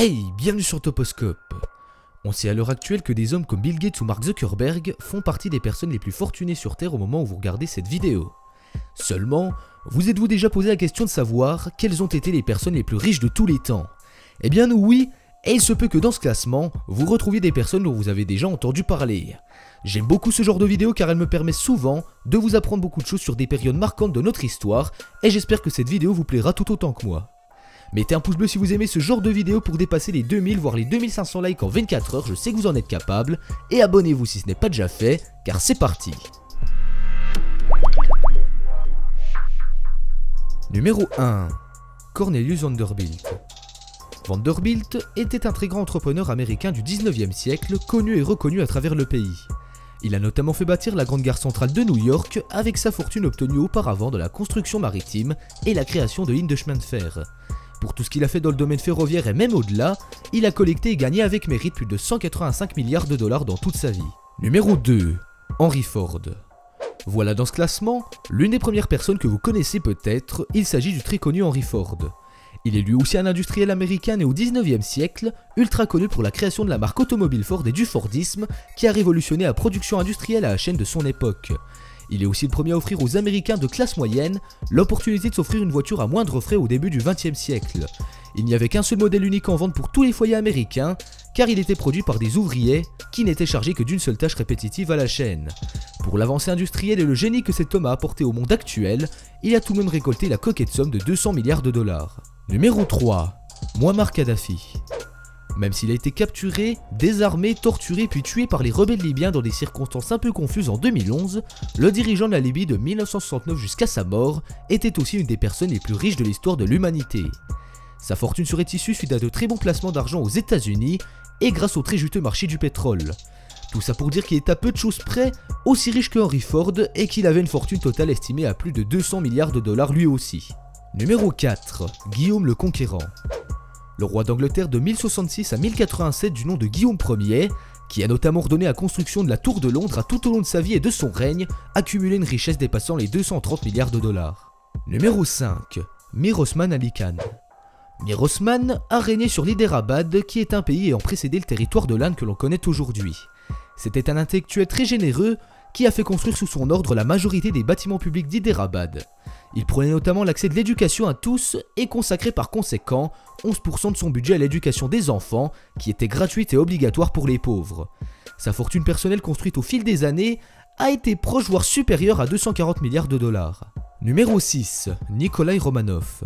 Hey, bienvenue sur Toposcope. On sait à l'heure actuelle que des hommes comme Bill Gates ou Mark Zuckerberg font partie des personnes les plus fortunées sur Terre au moment où vous regardez cette vidéo. Seulement, vous êtes-vous déjà posé la question de savoir quelles ont été les personnes les plus riches de tous les temps? Eh bien nous oui, et il se peut que dans ce classement, vous retrouviez des personnes dont vous avez déjà entendu parler. J'aime beaucoup ce genre de vidéo car elle me permet souvent de vous apprendre beaucoup de choses sur des périodes marquantes de notre histoire, et j'espère que cette vidéo vous plaira tout autant que moi. Mettez un pouce bleu si vous aimez ce genre de vidéo pour dépasser les 2000 voire les 2500 likes en 24 heures, je sais que vous en êtes capable, et abonnez-vous si ce n'est pas déjà fait, car c'est parti. Numéro 1. Cornelius Vanderbilt. Vanderbilt était un très grand entrepreneur américain du 19e siècle, connu et reconnu à travers le pays. Il a notamment fait bâtir la Grande Gare centrale de New York avec sa fortune obtenue auparavant de la construction maritime et la création de lignes de chemin de fer. Pour tout ce qu'il a fait dans le domaine ferroviaire et même au-delà, il a collecté et gagné avec mérite plus de 185 milliards de dollars dans toute sa vie. Numéro 2. Henry Ford. Voilà dans ce classement, l'une des premières personnes que vous connaissez peut-être, il s'agit du très connu Henry Ford. Il est lui aussi un industriel américain né au 19e siècle, ultra connu pour la création de la marque automobile Ford et du Fordisme, qui a révolutionné la production industrielle à la chaîne de son époque. Il est aussi le premier à offrir aux Américains de classe moyenne l'opportunité de s'offrir une voiture à moindre frais au début du XXe siècle. Il n'y avait qu'un seul modèle unique en vente pour tous les foyers américains, car il était produit par des ouvriers qui n'étaient chargés que d'une seule tâche répétitive à la chaîne. Pour l'avancée industrielle et le génie que cet homme a apporté au monde actuel, il a tout de même récolté la coquette somme de 200 milliards de dollars. Numéro 3. Muammar Kadhafi. Même s'il a été capturé, désarmé, torturé puis tué par les rebelles libyens dans des circonstances un peu confuses en 2011, le dirigeant de la Libye de 1969 jusqu'à sa mort était aussi une des personnes les plus riches de l'histoire de l'humanité. Sa fortune serait issue suite à de très bons placements d'argent aux États-Unis et grâce au très juteux marché du pétrole. Tout ça pour dire qu'il est à peu de choses près aussi riche que Henry Ford et qu'il avait une fortune totale estimée à plus de 200 milliards de dollars lui aussi. Numéro 4. Guillaume le Conquérant. Le roi d'Angleterre de 1066 à 1087 du nom de Guillaume Ier, qui a notamment ordonné la construction de la Tour de Londres, a tout au long de sa vie et de son règne accumulé une richesse dépassant les 230 milliards de dollars. Numéro 5. Mir Osman Ali Khan. Mir Osman a régné sur l'Hyderabad, qui est un pays ayant précédé le territoire de l'Inde que l'on connaît aujourd'hui. C'était un intellectuel très généreux qui a fait construire sous son ordre la majorité des bâtiments publics d'Hyderabad. Il prenait notamment l'accès de l'éducation à tous et consacrait par conséquent 11% de son budget à l'éducation des enfants, qui était gratuite et obligatoire pour les pauvres. Sa fortune personnelle construite au fil des années a été proche voire supérieure à 240 milliards de dollars. Numéro 6. Nikolai Romanov.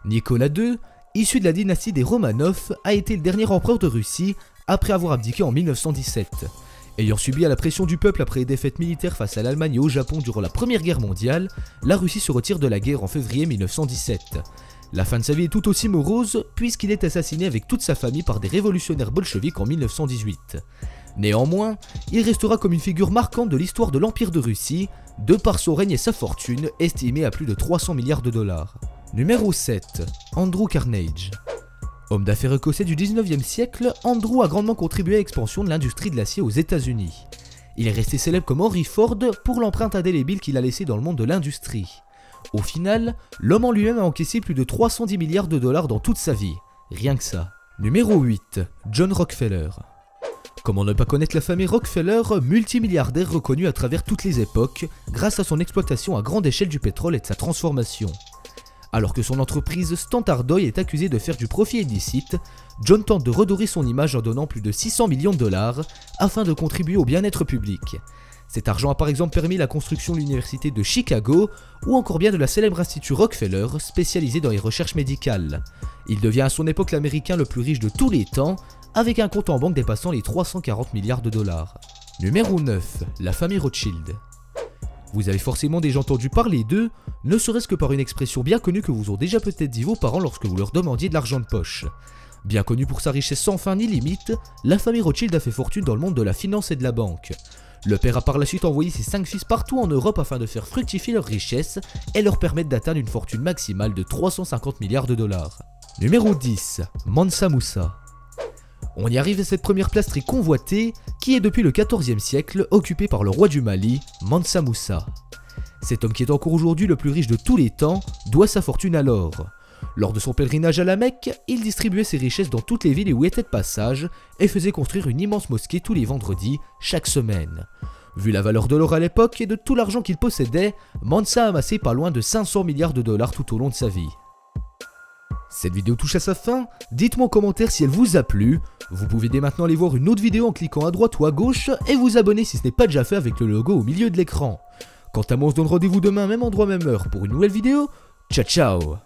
Nicolas II, issu de la dynastie des Romanov, a été le dernier empereur de Russie après avoir abdiqué en 1917. Ayant subi à la pression du peuple après les défaites militaires face à l'Allemagne et au Japon durant la Première Guerre mondiale, la Russie se retire de la guerre en février 1917. La fin de sa vie est tout aussi morose puisqu'il est assassiné avec toute sa famille par des révolutionnaires bolcheviques en 1918. Néanmoins, il restera comme une figure marquante de l'histoire de l'Empire de Russie, de par son règne et sa fortune, estimée à plus de 300 milliards de dollars. Numéro 7. Andrew Carnegie. Homme d'affaires écossais du 19e siècle, Andrew a grandement contribué à l'expansion de l'industrie de l'acier aux États-Unis. Il est resté célèbre comme Henry Ford pour l'empreinte indélébile qu'il a laissée dans le monde de l'industrie. Au final, l'homme en lui-même a encaissé plus de 310 milliards de dollars dans toute sa vie. Rien que ça. Numéro 8. John Rockefeller. Comment ne pas connaître la famille Rockefeller, multimilliardaire reconnu à travers toutes les époques, grâce à son exploitation à grande échelle du pétrole et de sa transformation. Alors que son entreprise Standard Oil est accusée de faire du profit illicite, John tente de redorer son image en donnant plus de 600 millions de dollars afin de contribuer au bien-être public. Cet argent a par exemple permis la construction de l'université de Chicago ou encore bien de la célèbre institut Rockefeller spécialisé dans les recherches médicales. Il devient à son époque l'américain le plus riche de tous les temps avec un compte en banque dépassant les 340 milliards de dollars. Numéro 9. La famille Rothschild. Vous avez forcément déjà entendu parler d'eux, ne serait-ce que par une expression bien connue que vous ont déjà peut-être dit vos parents lorsque vous leur demandiez de l'argent de poche. Bien connue pour sa richesse sans fin ni limite, la famille Rothschild a fait fortune dans le monde de la finance et de la banque. Le père a par la suite envoyé ses 5 fils partout en Europe afin de faire fructifier leur richesse et leur permettre d'atteindre une fortune maximale de 350 milliards de dollars. Numéro 10. Mansa Musa. On y arrive à cette première place très convoitée, qui est depuis le XIVe siècle occupée par le roi du Mali, Mansa Musa. Cet homme qui est encore aujourd'hui le plus riche de tous les temps, doit sa fortune à l'or. Lors de son pèlerinage à la Mecque, il distribuait ses richesses dans toutes les villes où il était de passage et faisait construire une immense mosquée tous les vendredis, chaque semaine. Vu la valeur de l'or à l'époque et de tout l'argent qu'il possédait, Mansa a amassé pas loin de 500 milliards de dollars tout au long de sa vie. Cette vidéo touche à sa fin, dites-moi en commentaire si elle vous a plu. Vous pouvez dès maintenant aller voir une autre vidéo en cliquant à droite ou à gauche et vous abonner si ce n'est pas déjà fait avec le logo au milieu de l'écran. Quant à moi, on se donne rendez-vous demain, même endroit, même heure pour une nouvelle vidéo. Ciao ciao!